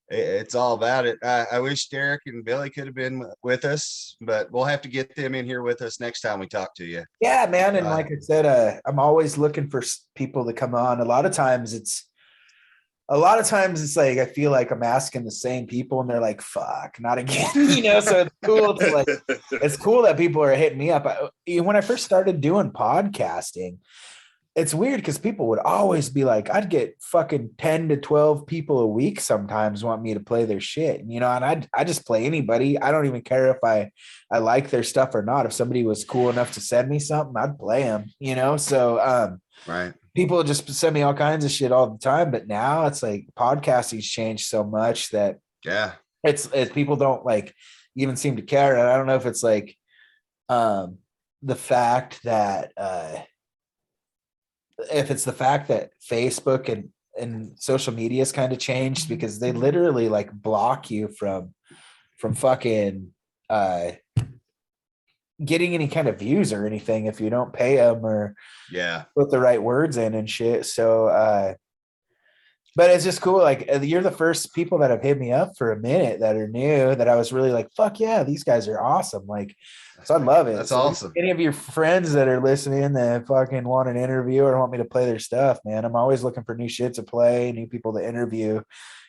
It's all about it. I wish Derek and Billy could have been with us, but we'll have to get them in here with us next time we talk to you. Yeah, man. And like I said, I'm always looking for people to come on. A lot of times it's like, I feel like I'm asking the same people and they're like, fuck, not again. You know, so it's cool that people are hitting me up. When I first started doing podcasting, it's weird because people would always be like, I'd get fucking 10 to 12 people a week sometimes want me to play their shit. You know, and I just play anybody. I don't even care if I like their stuff or not. If somebody was cool enough to send me something, I'd play them, you know? So, right. People just send me all kinds of shit all the time, but now it's like podcasting's changed so much that it's people don't like even seem to care. And I don't know if it's like the fact that Facebook and social media has kind of changed, because they literally like block you from fucking getting any kind of views or anything if you don't pay them or put the right words in and shit. So but it's just cool. Like, you're the first people that have hit me up for a minute that are new, that I was really like, fuck yeah, these guys are awesome. Like, so I love it. That's so awesome. Any of your friends that are listening that fucking want an interview or want me to play their stuff, man, I'm always looking for new shit to play, new people to interview.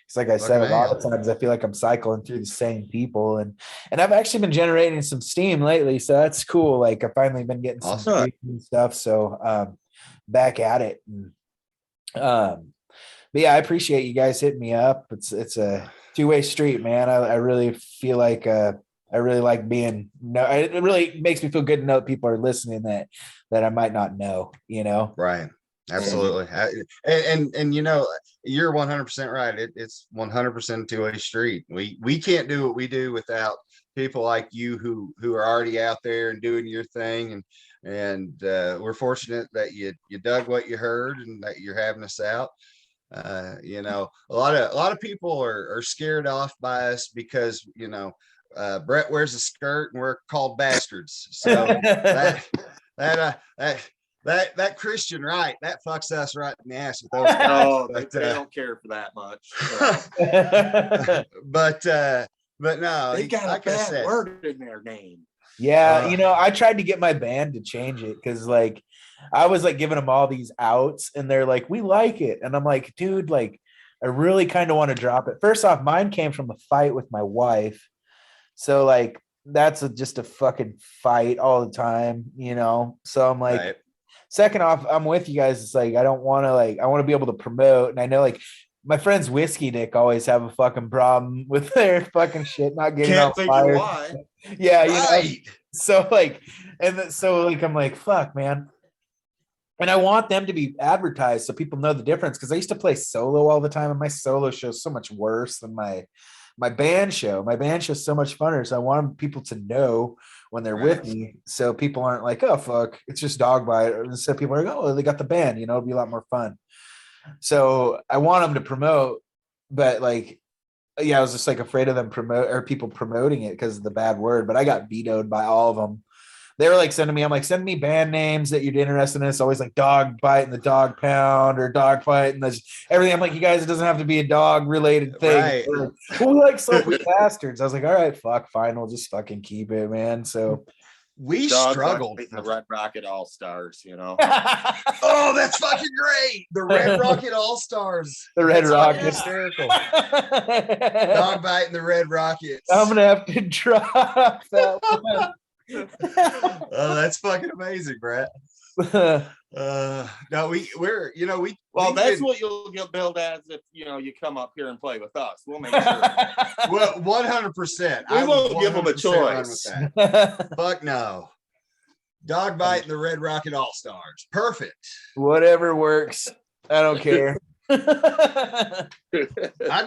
It's like I said, a lot of times I feel like I'm cycling through the same people, and I've actually been generating some steam lately. So that's cool. Like, I've finally been getting some stuff. So back at it. And, but yeah, I appreciate you guys hitting me up. It's a two-way street, man. I really feel like I really like being it really makes me feel good to know that people are listening that I might not know, you know? Right. Absolutely. And you know, you're 100% right. It's 100% two-way street. We can't do what we do without people like you who are already out there and doing your thing. And we're fortunate that you dug what you heard and that you're having us out. You know, a lot of people are scared off by us because, you know, Brett wears a skirt and we're called bastards. So that that Christian right, that fucks us right in the ass with those guys. Oh, they don't care for that much. But no, They got like a I bad said, word in their name. Yeah, I tried to get my band to change it because like I was like giving them all these outs and they're like, we like it. And I'm like, dude, like I really kind of want to drop it. First off, mine came from a fight with my wife. So like that's just a fucking fight all the time, So I'm like, right. Second off, I'm with you guys. It's like I don't want to I want to be able to promote. And I know like my friends Whiskey Dick always have a fucking problem with their fucking shit not getting Can't on figure fire. why. Yeah, Right. So like, so like, I'm like, fuck, man. And I want them to be advertised so people know the difference. Cause I used to play solo all the time and my solo show is so much worse than my band show. My band show is so much funner. So I want people to know when they're with me. So people aren't like, oh, fuck, it's just dog bite. Or instead people are like, oh, they got the band, it'll be a lot more fun. So I want them to promote, but like, yeah, I was just like afraid of them people promoting it because of the bad word, but I got vetoed by all of them. They were like sending me, I'm like, send me band names that you're interested in. It's always like Dog Bite and the Dog Pound or Dog Fight and there's everything. I'm like, you guys, it doesn't have to be a dog related thing. Right. Like, well, we like Sloppy Bastards. I was like, all right, fuck, fine. We'll just fucking keep it, man. So We Dog struggled. Fight and the Red Rocket All Stars, Oh, that's fucking great. The Red Rocket All Stars. The Red That's Rocket. hysterical. Dog Bite and the Red Rockets. I'm gonna have to drop that one. Oh, that's fucking amazing, Brett. No, we're Well, that's what you'll get billed as if you come up here and play with us. We'll make sure. well, 100%. We won't give them a choice. Fuck no. Dog Bite and the Red Rocket All Stars. Perfect. Whatever works. I don't care. I'd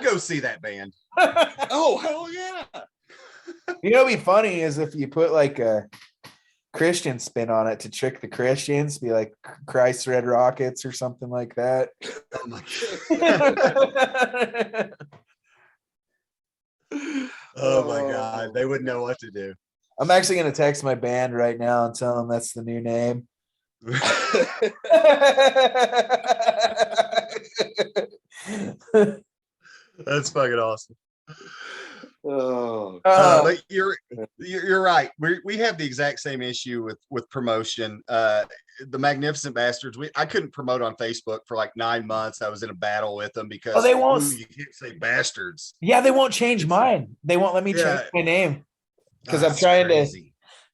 go see that band. Oh, hell yeah. What'd be funny is if you put like a Christian spin on it to trick the Christians, be like Christ Red Rockets or something like that. Oh my God. Oh my God. They wouldn't know what to do. I'm actually going to text my band right now and tell them that's the new name. That's fucking awesome. Oh, But you're right. We have the exact same issue with promotion. The Magnificent Bastards. I couldn't promote on Facebook for like 9 months. I was in a battle with them because they won't. You can't say bastards. Yeah, they won't change mine. They won't let me change my name because I'm trying to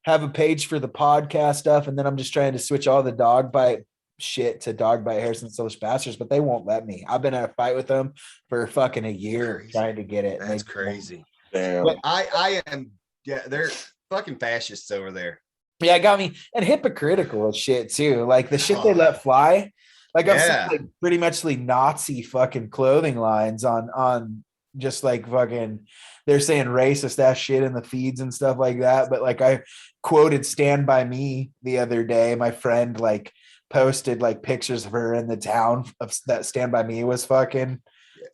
have a page for the podcast stuff, and then I'm just trying to switch all the dog bite shit to Dog Bite Harrison Soulish Bastards, but they won't let me. I've been in a fight with them for fucking a year trying to get it. That's crazy. damn. But I am. Yeah, they're fucking fascists over there. yeah, it got me, and hypocritical as shit too. Like the shit they let fly. Like I've seen like pretty much like Nazi fucking clothing lines on just like fucking. They're saying racist ass shit in the feeds and stuff like that. But like I quoted "Stand By Me" the other day. My friend like posted like pictures of her in the town of that Stand By Me was fucking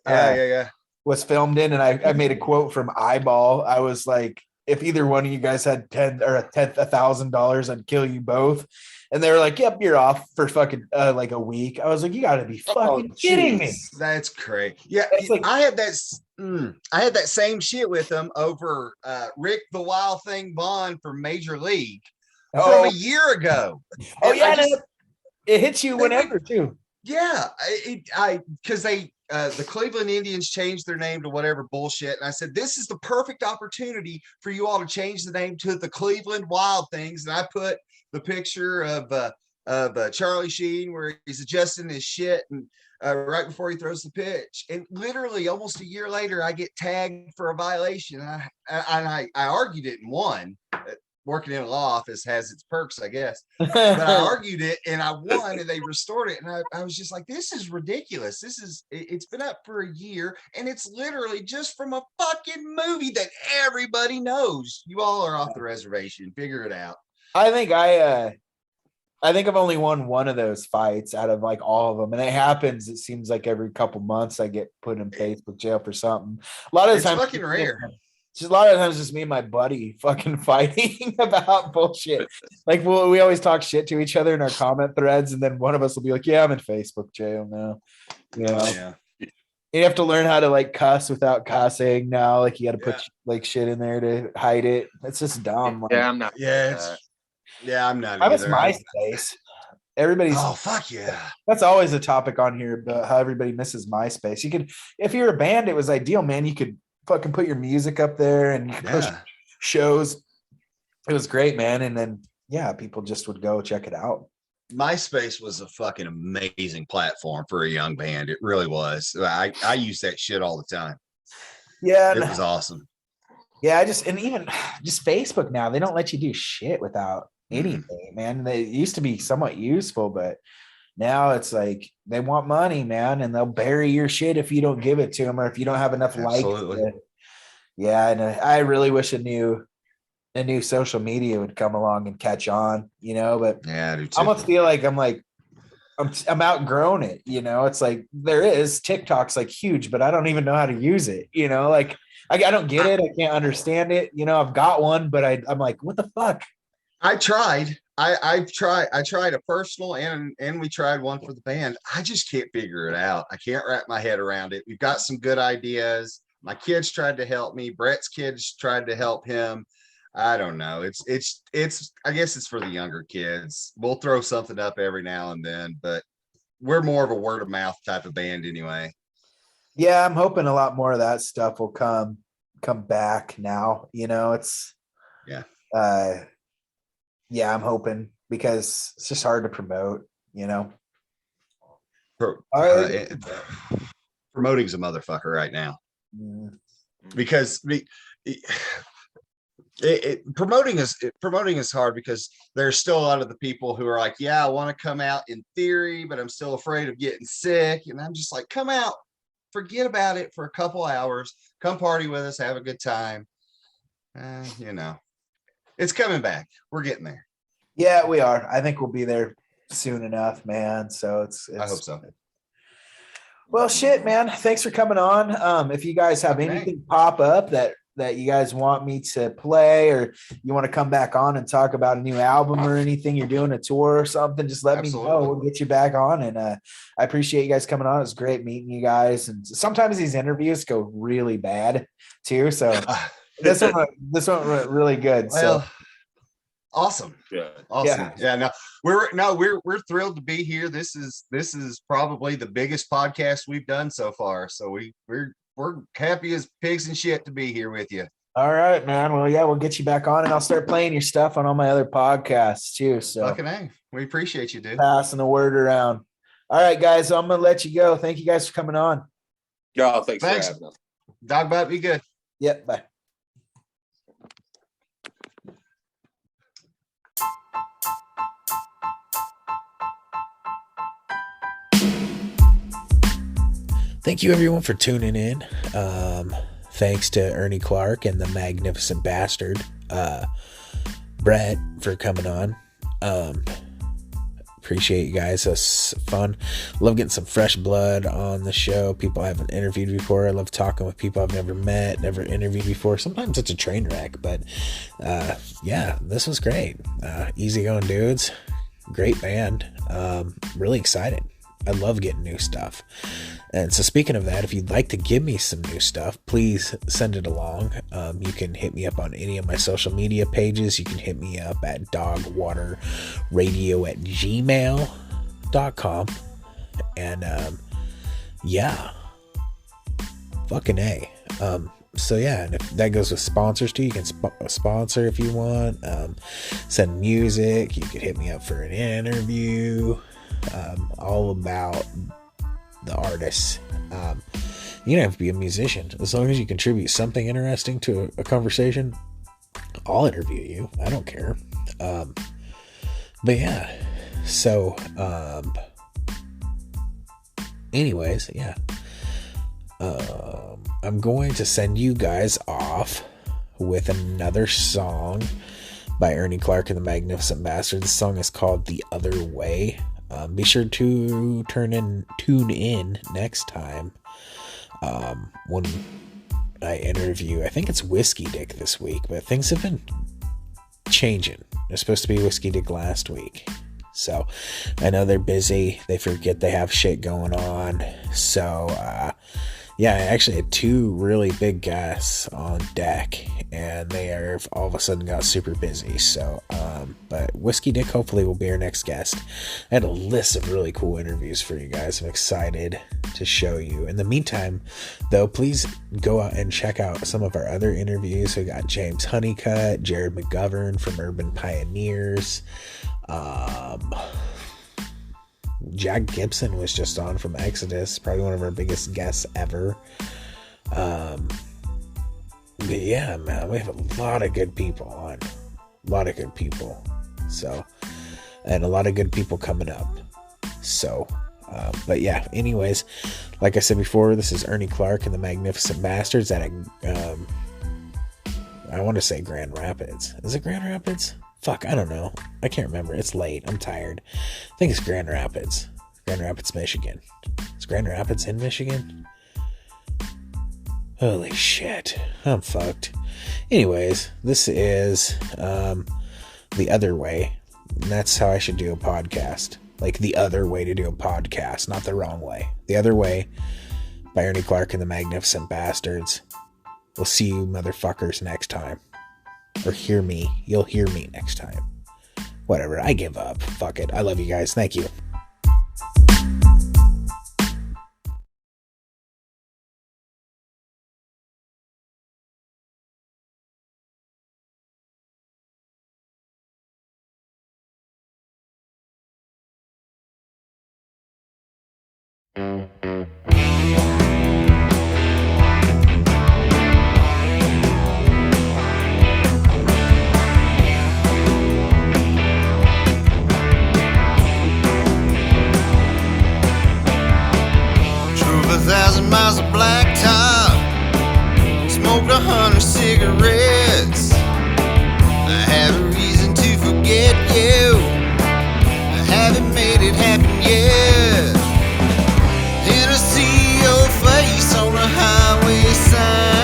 was filmed in, and I made a quote from Eyeball. I was like, if either one of you guys had $1,000, I'd kill you both. And they were like, yep, you're off for fucking like a week. I was like, you gotta be fucking kidding me. That's crazy. Yeah, like, I had that same shit with them over Rick the Wild Thing Vaughn from Major League from a year ago. Oh yeah, it hits you whenever too. Yeah, because the Cleveland Indians changed their name to whatever bullshit, and I said this is the perfect opportunity for you all to change the name to the Cleveland Wild Things, and I put the picture of Charlie Sheen where he's adjusting his shit and right before he throws the pitch, and literally almost a year later, I get tagged for a violation, and I argued it and won. Working in a law office has its perks, I guess. But I argued it and I won, and they restored it. And I was just like, this is ridiculous. It's been up for a year, and it's literally just from a fucking movie that everybody knows. You all are off the reservation. Figure it out. I think I've only won one of those fights out of like all of them. And it happens, it seems like every couple months I get put in Facebook jail for something. A lot of the time fucking rare. just a lot of times just me and my buddy fucking fighting about bullshit. Like we always talk shit to each other in our comment threads, and then one of us will be like, "Yeah, I'm in Facebook jail now." You know? Yeah. You have to learn how to like cuss without cussing now. Like you got to put like shit in there to hide it. It's just dumb. Like, Yeah, I'm not. I'm not I miss either. MySpace. Everybody's Fuck yeah. that's always a topic on here about how everybody misses MySpace. You could, if you're a band, it was ideal, man. You could fucking put your music up there and you could push shows. It was great, man. And then people just would go check it out. MySpace was a fucking amazing platform for a young band. It really was. I use that shit all the time. Yeah, it was awesome. Yeah, even Facebook now, they don't let you do shit without anything, man. They used to be somewhat useful, but now it's like they want money, man, and they'll bury your shit if you don't give it to them or if you don't have enough likes. Yeah, and I really wish a new social media would come along and catch on, but yeah, I almost feel like I'm outgrown it, it's like there is TikTok's like huge, but I don't even know how to use it, like I don't get it. I can't understand it. I've got one, but I'm like, what the fuck? I tried. I tried a personal and we tried one for the band. I just can't figure it out. I can't wrap my head around it. We've got some good ideas. My kids tried to help me. Brett's kids tried to help him. I don't know. It's I guess it's for the younger kids. We'll throw something up every now and then, but we're more of a word of mouth type of band anyway. Yeah, I'm hoping a lot more of that stuff will come back now. I'm hoping because it's just hard to promote, Promoting's a motherfucker right now. Because promoting is hard because there's still a lot of the people who are like, yeah, I want to come out in theory, but I'm still afraid of getting sick. And I'm just like, come out, forget about it for a couple hours, come party with us, have a good time. It's coming back. We're getting there. Yeah, we are. I think we'll be there soon enough, man. So it's I hope so. Well, shit, man. Thanks for coming on. If you guys have anything pop up that you guys want me to play, or you want to come back on and talk about a new album or anything, you're doing a tour or something, just let me know. We'll get you back on. And I appreciate you guys coming on. It was great meeting you guys. And sometimes these interviews go really bad too. So this one went really good. Well, so awesome. Yeah. Awesome. Yeah. No, we're thrilled to be here. This is probably the biggest podcast we've done so far. So we're happy as pigs and shit to be here with you. All right, man. Well, yeah, we'll get you back on and I'll start playing your stuff on all my other podcasts too. So fucking A. We appreciate you, dude. Passing the word around. All right, guys. I'm going to let you go. Thank you guys for coming on. Yeah, thanks. For having us. Dogbot, be good. Yep. Bye. Thank you everyone for tuning in. Thanks to Ernie Clark and the Magnificent Bastard. Brett for coming on. Appreciate you guys. It's fun. Love getting some fresh blood on the show. People I haven't interviewed before. I love talking with people I've never met, never interviewed before. Sometimes it's a train wreck, but this was great. Easygoing dudes. Great band. Really excited. I love getting new stuff. And so speaking of that, if you'd like to give me some new stuff, please send it along. You can hit me up on any of my social media pages. You can hit me up at dogwaterradio@gmail.com. And fucking A. So yeah, and if that goes with sponsors too, you can sponsor if you want. Send music. You could hit me up for an interview. All about the artists. You don't have to be a musician. As long as you contribute something interesting to a conversation, I'll interview you. I don't care. But yeah. So anyways, yeah. I'm going to send you guys off with another song by Ernie Clark and the Magnificent Bastard. The song is called The Other Way. Be sure to tune in next time when I interview, I think it's Whiskey Dick this week, but things have been changing. It was supposed to be Whiskey Dick last week. So I know they're busy. They forget they have shit going on. So, yeah, I actually had 2 really big guests on deck, and they are all of a sudden got super busy. So, but Whiskey Dick hopefully will be our next guest. I had a list of really cool interviews for you guys. I'm excited to show you. In the meantime, though, please go out and check out some of our other interviews. We got James Honeycutt, Jared McGovern from Urban Pioneers. Jack Gibson was just on from Exodus, probably one of our biggest guests ever. But yeah, man, we have a lot of good people on. A lot of good people. So, and a lot of good people coming up. So, but yeah, anyways, like I said before, this is Ernie Clark and the Magnificent Bastards at I want to say Grand Rapids. Is it Grand Rapids? Fuck, I don't know. I can't remember. It's late. I'm tired. I think it's Grand Rapids. Grand Rapids, Michigan. Is Grand Rapids in Michigan? Holy shit. I'm fucked. Anyways, this is The Other Way. And that's how I should do a podcast. Like the other way to do a podcast, not the wrong way. The Other Way by Ernie Clark and the Magnificent Bastards. We'll see you motherfuckers next time. Or hear me. You'll hear me next time. Whatever. I give up. Fuck it. I love you guys. Thank you. Drove 1,000 miles of blacktop, smoked 100 cigarettes. I have a reason to forget you. I haven't made it happen yet. And I see your face on the highway sign.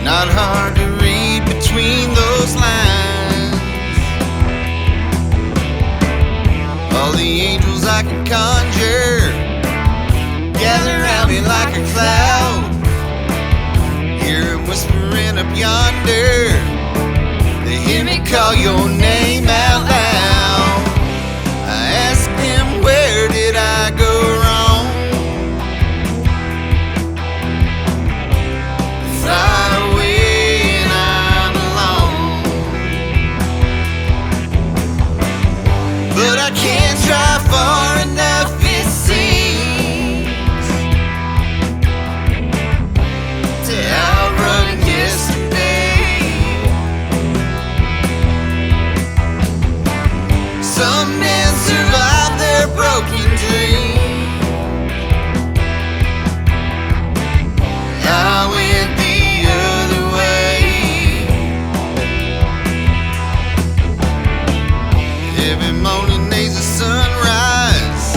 Not hard to read between those lines. All the angels I can conjure gather around me like a cloud. Hear them whispering up yonder. They hear me call your name out loud. I ask them, where did I go wrong? Fly away and I'm alone. But I can't drive far enough, it seems, to outrun yesterday. Some men survive their broken dreams. I went the other way. Every morning there's a sunrise.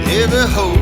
Every hope